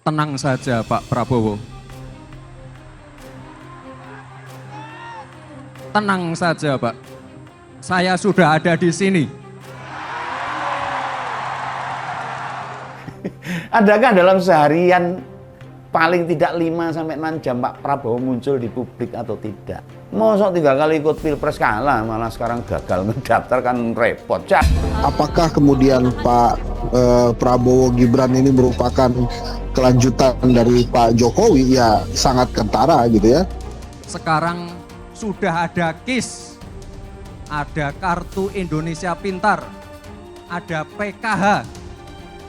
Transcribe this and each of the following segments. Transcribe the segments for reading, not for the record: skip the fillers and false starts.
Tenang saja Pak Prabowo. Tenang saja Pak. Saya sudah ada di sini. Adakah dalam seharian paling tidak 5-6 jam Pak Prabowo muncul di publik atau tidak? Mosok 3 kali ikut pilpres kalah, malah sekarang gagal ngedaftar kan repot. Apakah kemudian Pak Prabowo Gibran ini merupakan kelanjutan dari Pak Jokowi? Ya sangat kentara gitu ya. Sekarang sudah ada KIS, ada Kartu Indonesia Pintar, ada PKH.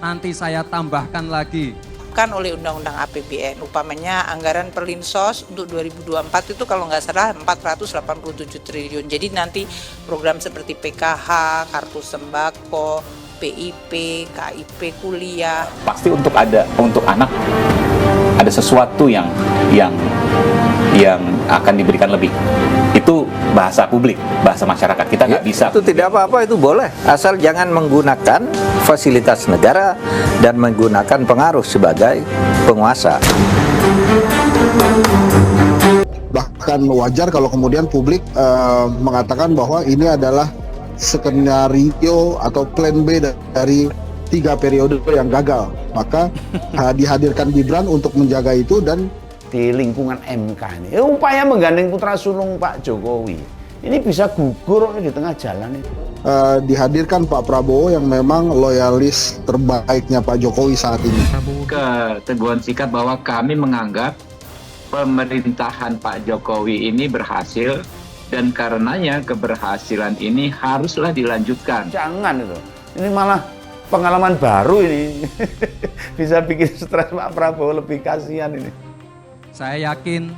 Nanti saya tambahkan lagi. Kan oleh Undang-Undang APBN, upamanya anggaran Perlinsos untuk 2024 itu kalau nggak salah 487 triliun. Jadi nanti program seperti PKH, Kartu Sembako, PIP, KIP kuliah. Pasti untuk anak ada sesuatu yang akan diberikan lebih. Itu bahasa publik, bahasa masyarakat. Kita nggak bisa. Itu tidak apa-apa, itu boleh. Asal jangan menggunakan fasilitas negara dan menggunakan pengaruh sebagai penguasa. Bahkan wajar kalau kemudian publik mengatakan bahwa ini adalah skenario atau plan B dari 3 periode yang gagal. Maka dihadirkan Gibran untuk menjaga itu dan Di lingkungan MK ini, upaya menggandeng putra sulung Pak Jokowi ini bisa gugur di tengah jalan itu. dihadirkan Pak Prabowo yang memang loyalis terbaiknya Pak Jokowi saat ini. Keteguhan sikap bahwa kami menganggap pemerintahan Pak Jokowi ini berhasil dan karenanya keberhasilan ini haruslah dilanjutkan. Jangan itu, ini malah pengalaman baru ini. Bisa bikin stres Pak Prabowo, lebih kasihan ini. Saya yakin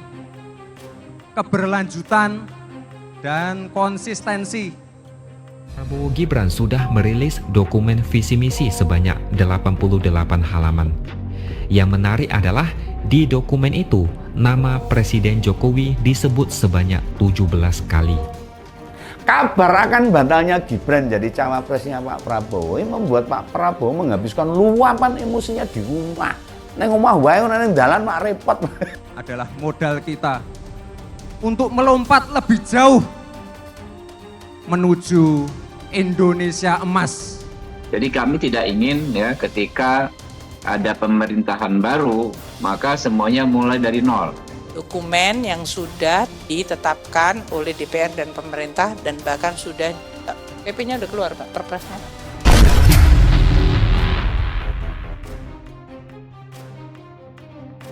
keberlanjutan dan konsistensi. Prabowo Gibran sudah merilis dokumen visi misi sebanyak 88 halaman. Yang menarik adalah di dokumen itu nama Presiden Jokowi disebut sebanyak 17 kali. Kabar akan batalnya Gibran jadi cawapresnya Pak Prabowo ini membuat Pak Prabowo menghabiskan luapan emosinya di rumah. Neng omah wae neng dalan mak repot. Adalah modal kita untuk melompat lebih jauh menuju Indonesia emas. Jadi kami tidak ingin ya ketika ada pemerintahan baru maka semuanya mulai dari nol. Dokumen yang sudah ditetapkan oleh DPR dan pemerintah dan bahkan sudah PP-nya udah keluar Pak, Perpresnya.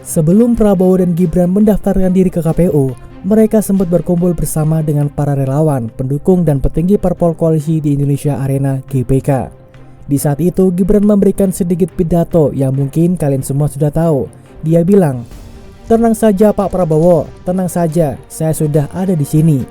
Sebelum Prabowo dan Gibran mendaftarkan diri ke KPU, mereka sempat berkumpul bersama dengan para relawan, pendukung dan petinggi parpol koalisi di Indonesia Arena (GBK). Di saat itu, Gibran memberikan sedikit pidato yang mungkin kalian semua sudah tahu. Dia bilang, "Tenang saja Pak Prabowo, tenang saja, saya sudah ada di sini."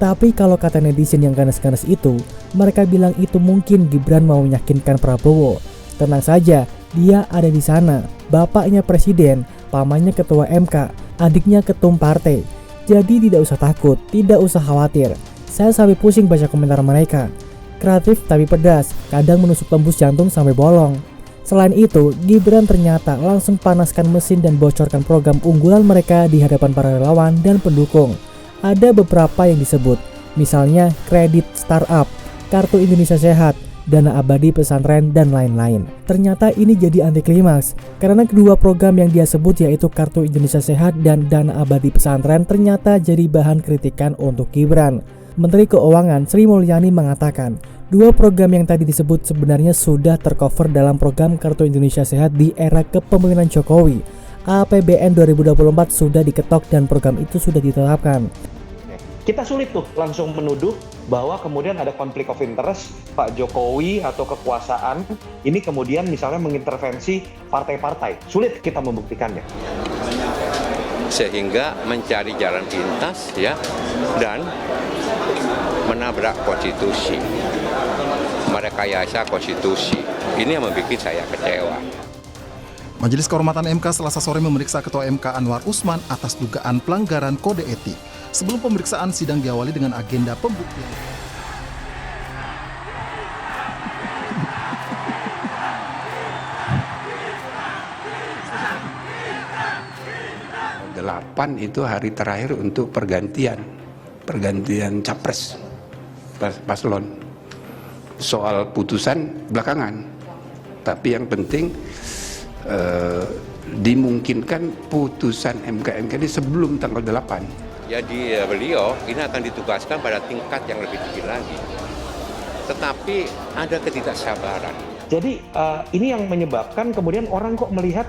Tapi kalau kata netizen yang ganas-ganas itu, mereka bilang itu mungkin Gibran mau meyakinkan Prabowo. Tenang saja, dia ada di sana, bapaknya presiden, pamannya ketua MK, adiknya ketum partai. Jadi tidak usah takut, tidak usah khawatir. Saya sampai pusing baca komentar mereka. Kreatif tapi pedas, kadang menusuk tembus jantung sampai bolong. Selain itu, Gibran ternyata langsung panaskan mesin dan bocorkan program unggulan mereka di hadapan para relawan dan pendukung. Ada beberapa yang disebut, misalnya kredit startup, kartu Indonesia Sehat, dana abadi pesantren, dan lain-lain. Ternyata ini jadi anti klimaks, karena kedua program yang dia sebut yaitu kartu Indonesia Sehat dan dana abadi pesantren ternyata jadi bahan kritikan untuk Gibran. Menteri Keuangan Sri Mulyani mengatakan, dua program yang tadi disebut sebenarnya sudah tercover dalam program Kartu Indonesia Sehat di era kepemimpinan Jokowi. APBN 2024 sudah diketok dan program itu sudah ditetapkan. Kita sulit tuh langsung menuduh bahwa kemudian ada konflik of interest Pak Jokowi atau kekuasaan ini kemudian misalnya mengintervensi partai-partai. Sulit kita membuktikannya. Sehingga mencari jalan pintas ya dan menabrak konstitusi, merekayasa konstitusi. Ini yang membuat saya kecewa. Majelis Kehormatan MK Selasa sore memeriksa Ketua MK Anwar Usman atas dugaan pelanggaran kode etik. Sebelum pemeriksaan, sidang diawali dengan agenda pembuktian. 8 itu hari terakhir untuk pergantian capres paslon. Soal putusan belakangan, tapi yang penting dimungkinkan putusan MK ini sebelum tanggal 8. Jadi beliau ini akan ditugaskan pada tingkat yang lebih tinggi lagi. Tetapi ada ketidaksabaran. Jadi ini yang menyebabkan kemudian orang kok melihat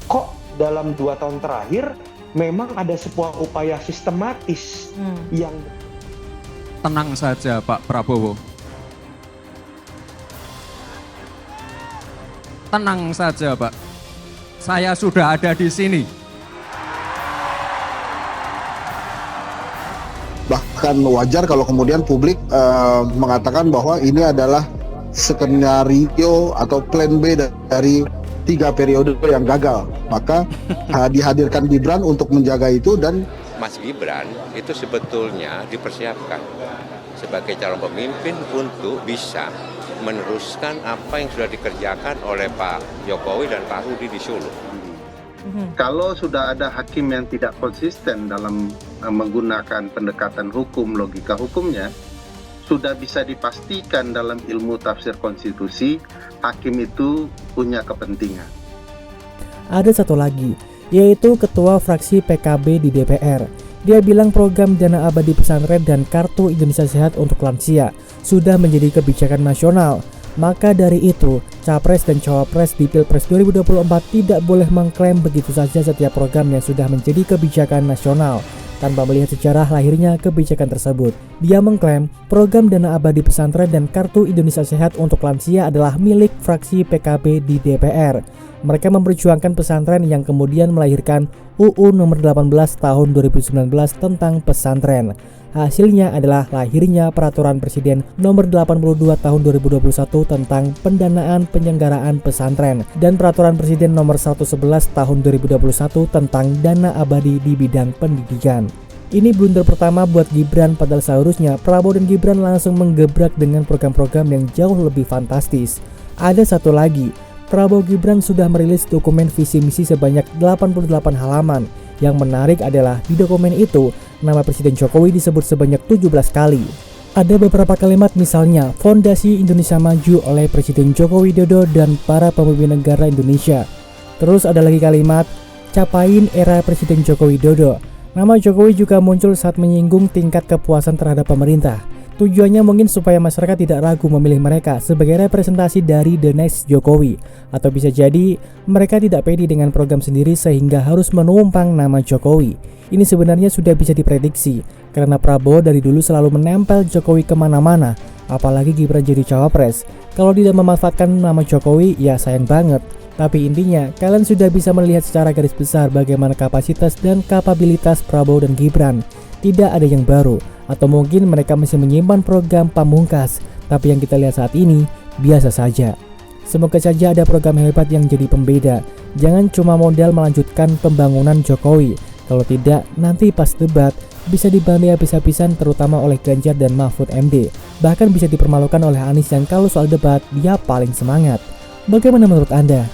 kok dalam 2 tahun terakhir memang ada sebuah upaya sistematis yang... Tenang saja Pak Prabowo. Tenang saja Pak. Saya sudah ada di sini. Bahkan wajar kalau kemudian publik mengatakan bahwa ini adalah skenario atau plan B dari 3 periode yang gagal. Maka dihadirkan Gibran untuk menjaga itu, dan Mas Gibran itu sebetulnya dipersiapkan sebagai calon pemimpin untuk bisa meneruskan apa yang sudah dikerjakan oleh Pak Jokowi dan Pak Rudi di Solo. Kalau sudah ada hakim yang tidak konsisten dalam menggunakan pendekatan hukum, logika hukumnya, sudah bisa dipastikan dalam ilmu tafsir konstitusi, hakim itu punya kepentingan. Ada satu lagi, yaitu Ketua Fraksi PKB di DPR. Dia bilang program dana abadi pesantren dan Kartu Indonesia Sehat untuk lansia sudah menjadi kebijakan nasional. Maka dari itu, Capres dan Cawapres di Pilpres 2024 tidak boleh mengklaim begitu saja setiap program yang sudah menjadi kebijakan nasional tanpa melihat sejarah lahirnya kebijakan tersebut. Dia mengklaim program dana abadi pesantren dan Kartu Indonesia Sehat untuk lansia adalah milik fraksi PKB di DPR. Mereka memperjuangkan pesantren yang kemudian melahirkan UU nomor 18 tahun 2019 tentang pesantren. Hasilnya adalah lahirnya Peraturan Presiden nomor 82 tahun 2021 tentang pendanaan penyelenggaraan pesantren dan Peraturan Presiden nomor 111 tahun 2021 tentang dana abadi di bidang pendidikan. Ini blunder pertama buat Gibran, padahal seharusnya Prabowo dan Gibran langsung menggebrak dengan program-program yang jauh lebih fantastis. Ada satu lagi, Prabowo Gibran sudah merilis dokumen visi misi sebanyak 88 halaman. Yang menarik adalah di dokumen itu, nama Presiden Jokowi disebut sebanyak 17 kali. Ada beberapa kalimat misalnya, Fondasi Indonesia Maju oleh Presiden Joko Widodo dan para pemimpin negara Indonesia. Terus ada lagi kalimat, capain era Presiden Joko Widodo. Nama Jokowi juga muncul saat menyinggung tingkat kepuasan terhadap pemerintah. Tujuannya mungkin supaya masyarakat tidak ragu memilih mereka sebagai representasi dari the next Jokowi. Atau bisa jadi mereka tidak pede dengan program sendiri sehingga harus menumpang nama Jokowi. Ini sebenarnya sudah bisa diprediksi karena Prabowo dari dulu selalu menempel Jokowi kemana-mana. Apalagi Gibran jadi cawapres. Kalau tidak memanfaatkan nama Jokowi ya sayang banget. Tapi intinya kalian sudah bisa melihat secara garis besar bagaimana kapasitas dan kapabilitas Prabowo dan Gibran. Tidak ada yang baru, atau mungkin mereka masih menyimpan program pamungkas, tapi yang kita lihat saat ini biasa saja. Semoga saja ada program hebat yang jadi pembeda. Jangan cuma modal melanjutkan pembangunan Jokowi. Kalau tidak, nanti pas debat bisa dibantai habis-habisan terutama oleh Ganjar dan Mahfud MD. Bahkan bisa dipermalukan oleh Anies yang kalau soal debat dia paling semangat. Bagaimana menurut Anda?